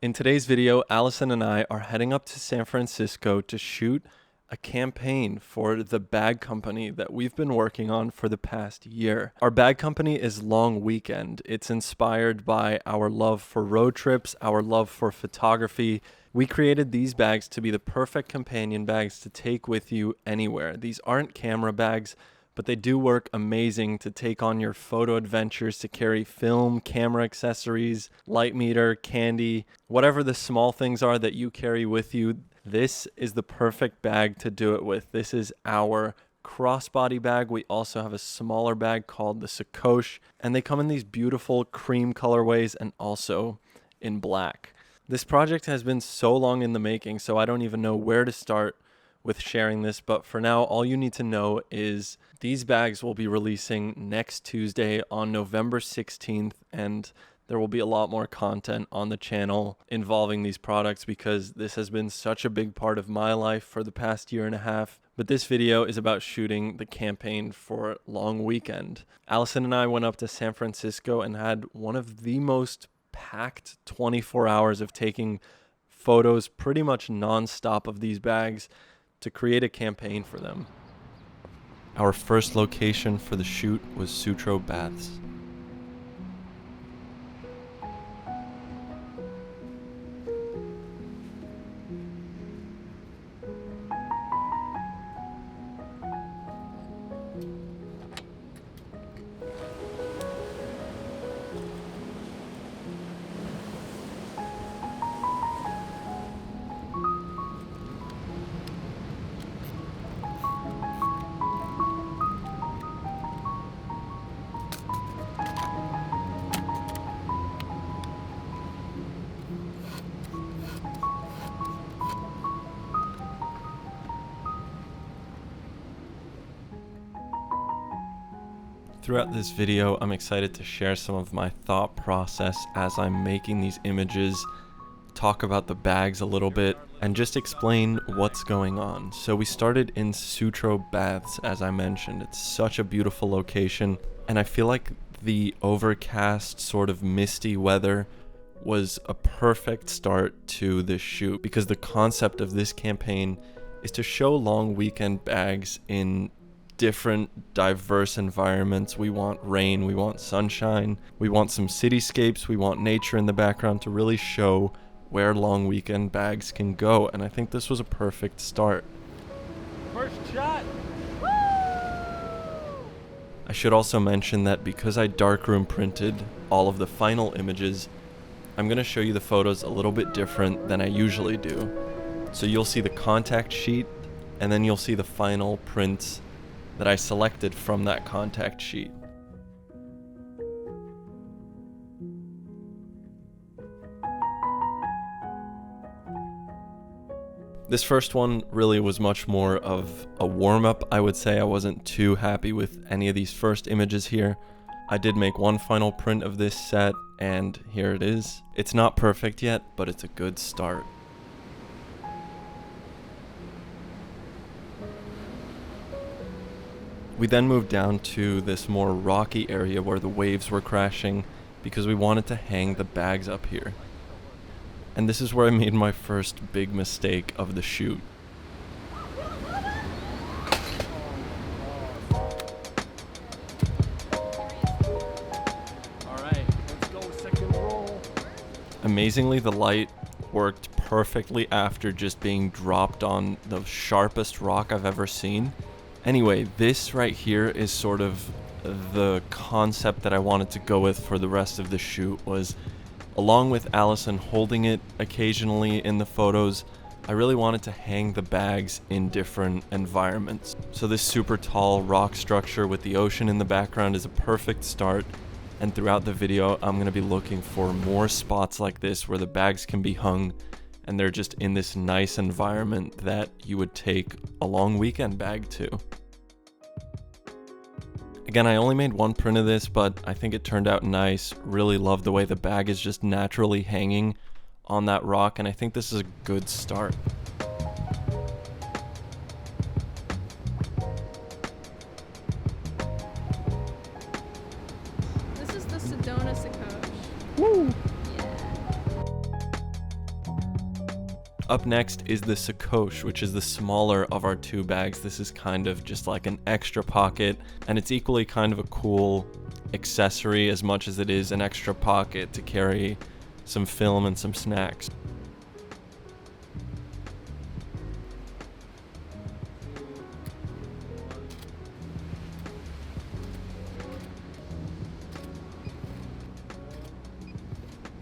In today's video, Allison and I are heading up to San Francisco to shoot a campaign for the bag company that we've been working on for the past year. Our bag company is Long Weekend. It's inspired by our love for road trips, our love for photography. We created these bags to be the perfect companion bags to take with you anywhere. These aren't camera bags, but they do work amazing to take on your photo adventures, to carry film, camera accessories, light meter, candy, whatever the small things are that you carry with you. This is the perfect bag to do it with. This is our crossbody bag. We also have a smaller bag called the Sacoche, and they come in these beautiful cream colorways and also in black. This project has been so long in the making, so I don't even know where to start with sharing this, but for now, all you need to know is these bags will be releasing next Tuesday on November 16th, and there will be a lot more content on the channel involving these products because this has been such a big part of my life for the past year and a half. But this video is about shooting the campaign for Long Weekend. Allison and I went up to San Francisco and had one of the most packed 24 hours of taking photos pretty much non-stop of these bags to create a campaign for them. Our first location for the shoot was Sutro Baths. Throughout this video, I'm excited to share some of my thought process as I'm making these images, talk about the bags a little bit, and just explain what's going on. So we started in Sutro Baths, as I mentioned. It's such a beautiful location, and I feel like the overcast, sort of misty weather was a perfect start to this shoot because the concept of this campaign is to show Long Weekend bags in different diverse environments. We want rain, we want sunshine, we want some cityscapes, we want nature in the background to really show where Long Weekend bags can go, and I think this was a perfect start. First shot! Woo! I should also mention that because I darkroom printed all of the final images, I'm going to show you the photos a little bit different than I usually do. So you'll see the contact sheet, and then you'll see the final prints that I selected from that contact sheet. This first one really was much more of a warm-up, I would say. I wasn't too happy with any of these first images here. I did make one final print of this set, and here it is. It's not perfect yet, but it's a good start. We then moved down to this more rocky area where the waves were crashing because we wanted to hang the bags up here. And this is where I made my first big mistake of the shoot. Alright, let's go, second roll. Amazingly, the light worked perfectly after just being dropped on the sharpest rock I've ever seen. Anyway, this right here is sort of the concept that I wanted to go with for the rest of the shoot, was along with Allison holding it occasionally in the photos, I really wanted to hang the bags in different environments. So this super tall rock structure with the ocean in the background is a perfect start, and throughout the video I'm going to be looking for more spots like this where the bags can be hung and they're just in this nice environment that you would take a Long Weekend bag to. Again, I only made one print of this, but I think it turned out nice. Really love the way the bag is just naturally hanging on that rock, and I think this is a good start. This is the Sedona Sacoche. Woo! Up next is the sacoche, which is the smaller of our two bags. This is kind of just like an extra pocket, and it's equally kind of a cool accessory as much as it is an extra pocket to carry some film and some snacks.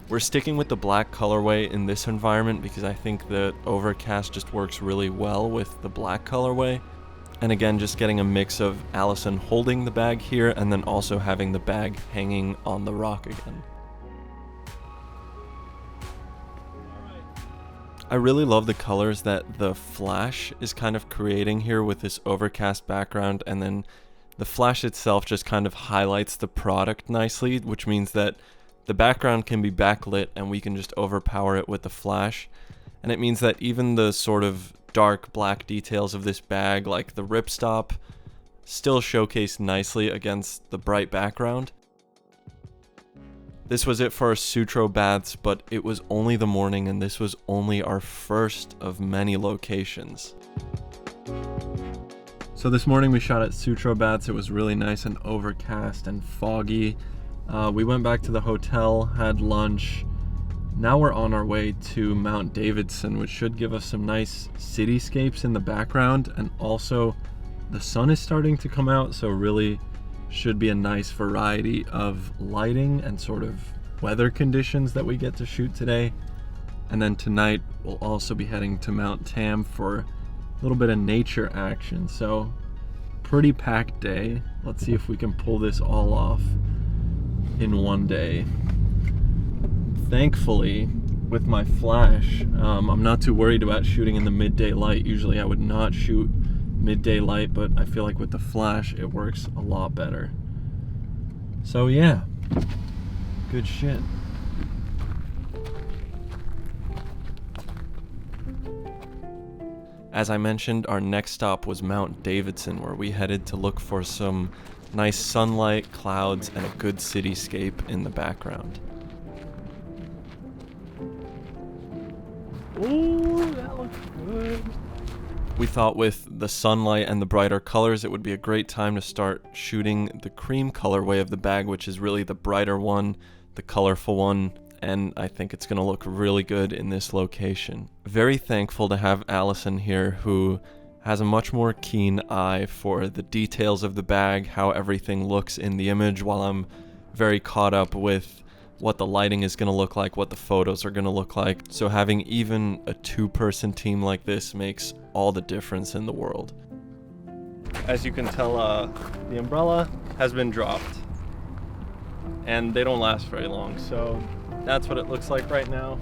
We're sticking with the black colorway in this environment because I think the overcast just works really well with the black colorway. And again, just getting a mix of Allison holding the bag here and then also having the bag hanging on the rock again. I really love the colors that the flash is kind of creating here with this overcast background, and then the flash itself just kind of highlights the product nicely, which means that the background can be backlit and we can just overpower it with the flash. And it means that even the sort of dark black details of this bag, like the ripstop, still showcased nicely against the bright background. This was it for our Sutro baths, but it was only the morning and this was only our first of many locations. So this morning we shot at Sutro baths. It was really nice and overcast and foggy. We went back to the hotel, had lunch. Now we're on our way to Mount Davidson, which should give us some nice cityscapes in the background, and also the sun is starting to come out, so really should be a nice variety of lighting and sort of weather conditions that we get to shoot today. And then tonight we'll also be heading to Mount Tam for a little bit of nature action. So pretty packed day. Let's see if we can pull this all off in one day. Thankfully, with my flash, I'm not too worried about shooting in the midday light. Usually I would not shoot midday light, but I feel like with the flash it works a lot better. So yeah, good shit. As I mentioned, our next stop was Mount Davidson, where we headed to look for some nice sunlight, clouds, and a good cityscape in the background. Ooh, that looks good. We thought with the sunlight and the brighter colors, it would be a great time to start shooting the cream colorway of the bag, which is really the brighter one, the colorful one, and I think it's gonna look really good in this location. Very thankful to have Allison here, who has a much more keen eye for the details of the bag, how everything looks in the image, while I'm very caught up with what the lighting is going to look like, what the photos are going to look like. So having even a two-person team like this makes all the difference in the world. As you can tell, the umbrella has been dropped and they don't last very long, so that's what it looks like right now.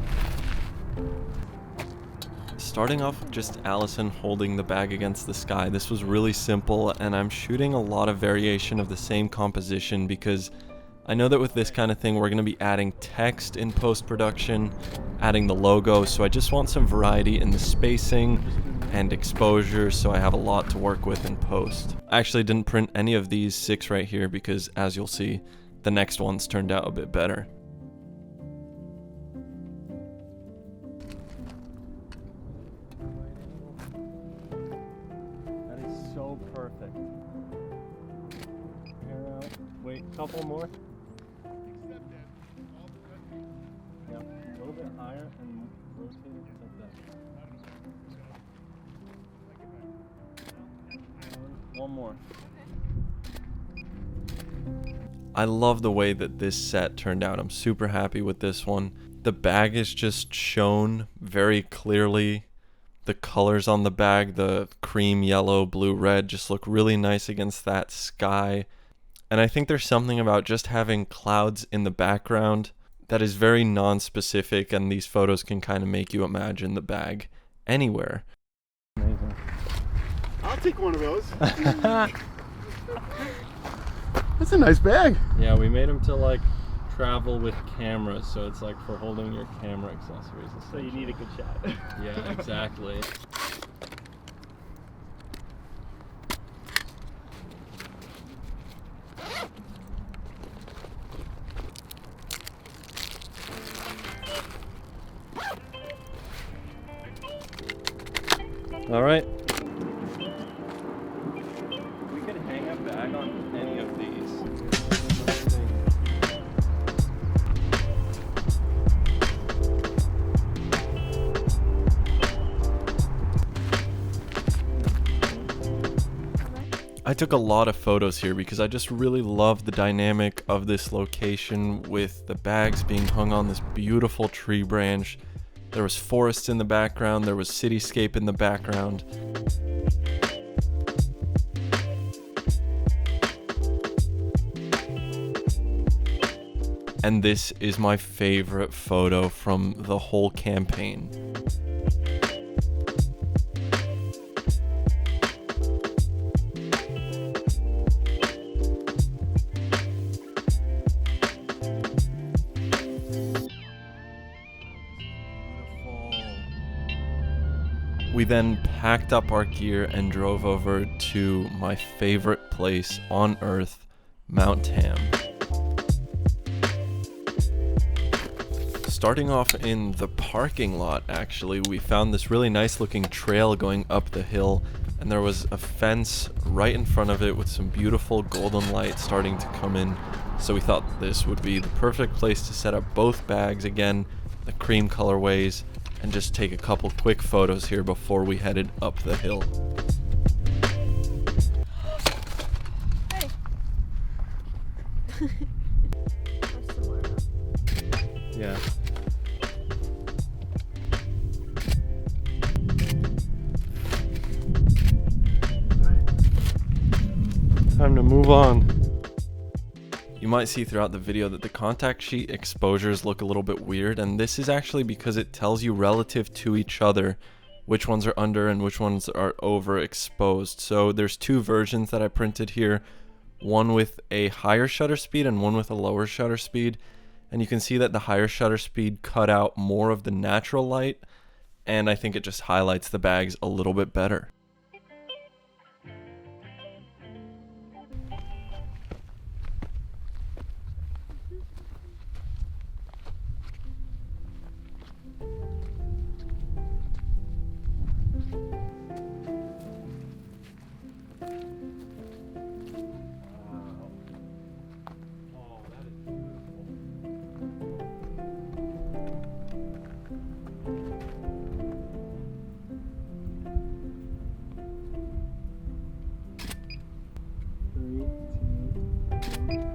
Starting off with just Allison holding the bag against the sky, this was really simple, and I'm shooting a lot of variation of the same composition because I know that with this kind of thing we're going to be adding text in post-production, adding the logo, so I just want some variety in the spacing and exposure, so I have a lot to work with in post. I actually didn't print any of these 6 right here because, as you'll see, the next ones turned out a bit better. Perfect. Hair out. Wait, couple more. Yeah, a little bit higher and rotate it like that. One more. I love the way that this set turned out. I'm super happy with this one. The bag is just shown very clearly. The colors on the bag, the cream, yellow, blue, red, just look really nice against that sky. And I think there's something about just having clouds in the background that is very non-specific, and these photos can kind of make you imagine the bag anywhere. Amazing. I'll take one of those. That's a nice bag. Yeah, we made them to like travel with cameras, so it's like for holding your camera accessories. So you need a good shot. Yeah, exactly. All right. We could hang a bag on any of these. I took a lot of photos here because I just really love the dynamic of this location with the bags being hung on this beautiful tree branch. There was forest in the background, there was cityscape in the background. And this is my favorite photo from the whole campaign. We then packed up our gear and drove over to my favorite place on earth, Mount Tam. Starting off in the parking lot, actually, we found this really nice looking trail going up the hill, and there was a fence right in front of it with some beautiful golden light starting to come in. So we thought this would be the perfect place to set up both bags, again, the cream colorways, and just take a couple quick photos here before we headed up the hill. Hey. Yeah. Time to move on. You might see throughout the video that the contact sheet exposures look a little bit weird, and this is actually because it tells you relative to each other which ones are under and which ones are overexposed. So there's two versions that I printed here, one with a higher shutter speed and one with a lower shutter speed, and you can see that the higher shutter speed cut out more of the natural light, and I think it just highlights the bags a little bit better.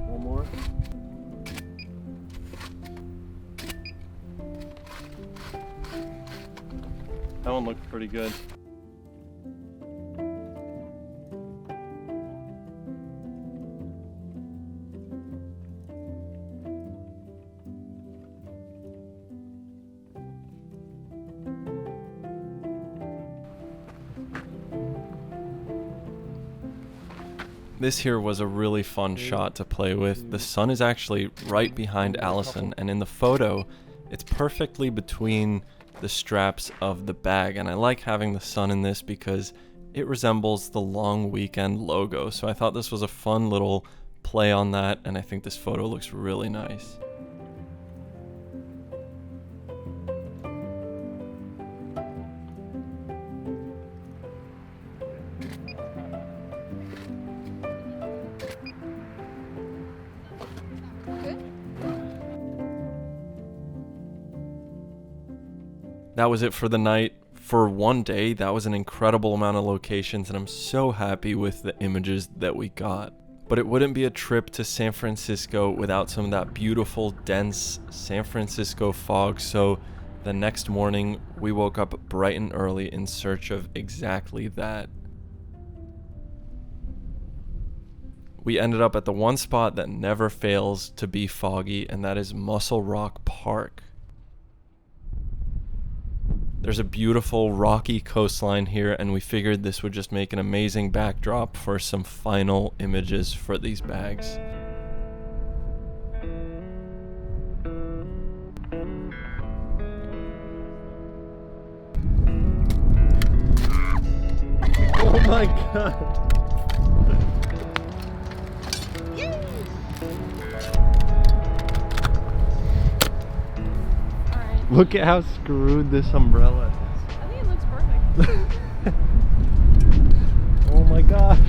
One more. That one looked pretty good. This here was a really fun shot to play with. The sun is actually right behind Allison, and in the photo, it's perfectly between the straps of the bag, and I like having the sun in this because it resembles the Long Weekend logo, so I thought this was a fun little play on that, and I think this photo looks really nice. That was it for the night. For one day, that was an incredible amount of locations, and I'm so happy with the images that we got. But it wouldn't be a trip to San Francisco without some of that beautiful, dense San Francisco fog, so the next morning, we woke up bright and early in search of exactly that. We ended up at the one spot that never fails to be foggy, and that is Muscle Rock Park. There's a beautiful rocky coastline here, and we figured this would just make an amazing backdrop for some final images for these bags. Oh my god! Look at how screwed this umbrella is. I think it looks perfect. gosh.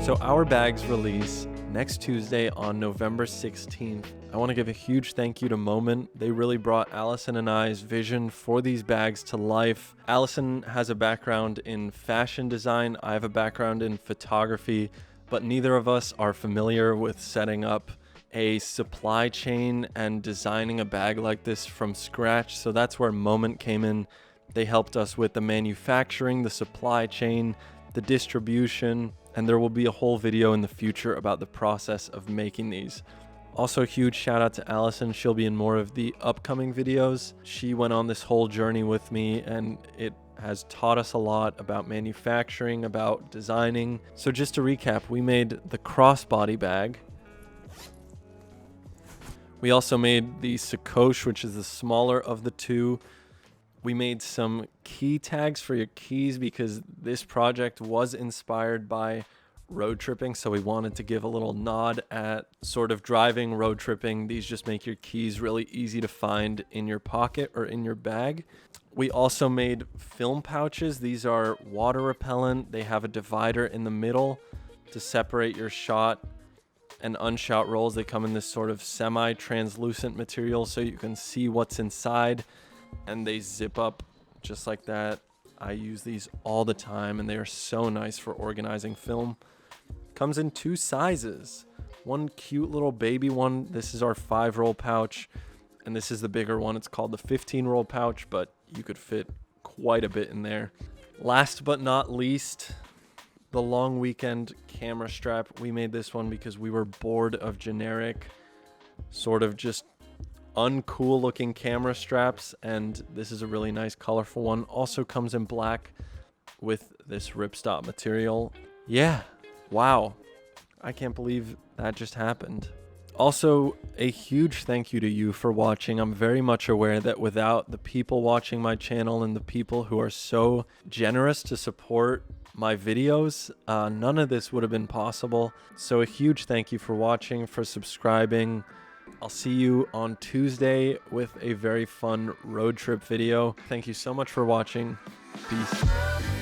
So our bags release next Tuesday on November 16th. I want to give a huge thank you to Moment. They really brought Allison and I's vision for these bags to life. Allison has a background in fashion design. I have a background in photography, but neither of us are familiar with setting up a supply chain and designing a bag like this from scratch. So that's where Moment came in. They helped us with the manufacturing, the supply chain, the distribution, and there will be a whole video in the future about the process of making these. Also, a huge shout out to Allison. She'll be in more of the upcoming videos. She went on this whole journey with me, and it has taught us a lot about manufacturing, about designing. So just to recap, we made the crossbody bag. We also made the sacoche, which is the smaller of the two. We made some key tags for your keys because this project was inspired by road tripping. So we wanted to give a little nod at sort of driving, road tripping. These just make your keys really easy to find in your pocket or in your bag. We also made film pouches. These are water repellent. They have a divider in the middle to separate your shot and unshot rolls. They come in this sort of semi-translucent material so you can see what's inside. And they zip up just like that. I use these all the time and they are so nice for organizing film. Comes in two sizes. One cute little baby one. This is our 5-roll pouch, and this is the bigger one. It's called the 15-roll pouch, but you could fit quite a bit in there. Last but not least, the long weekend camera strap. We made this one because we were bored of generic, sort of just uncool looking camera straps, and this is a really nice colorful one. Also comes in black with this ripstop material. Yeah, wow, I can't believe that just happened. Also, a huge thank you to you for watching. I'm very much aware that without the people watching my channel and the people who are so generous to support my videos, none of this would have been possible. So a huge thank you for watching, for subscribing. I'll see you on Tuesday with a very fun road trip video. Thank you so much for watching. Peace.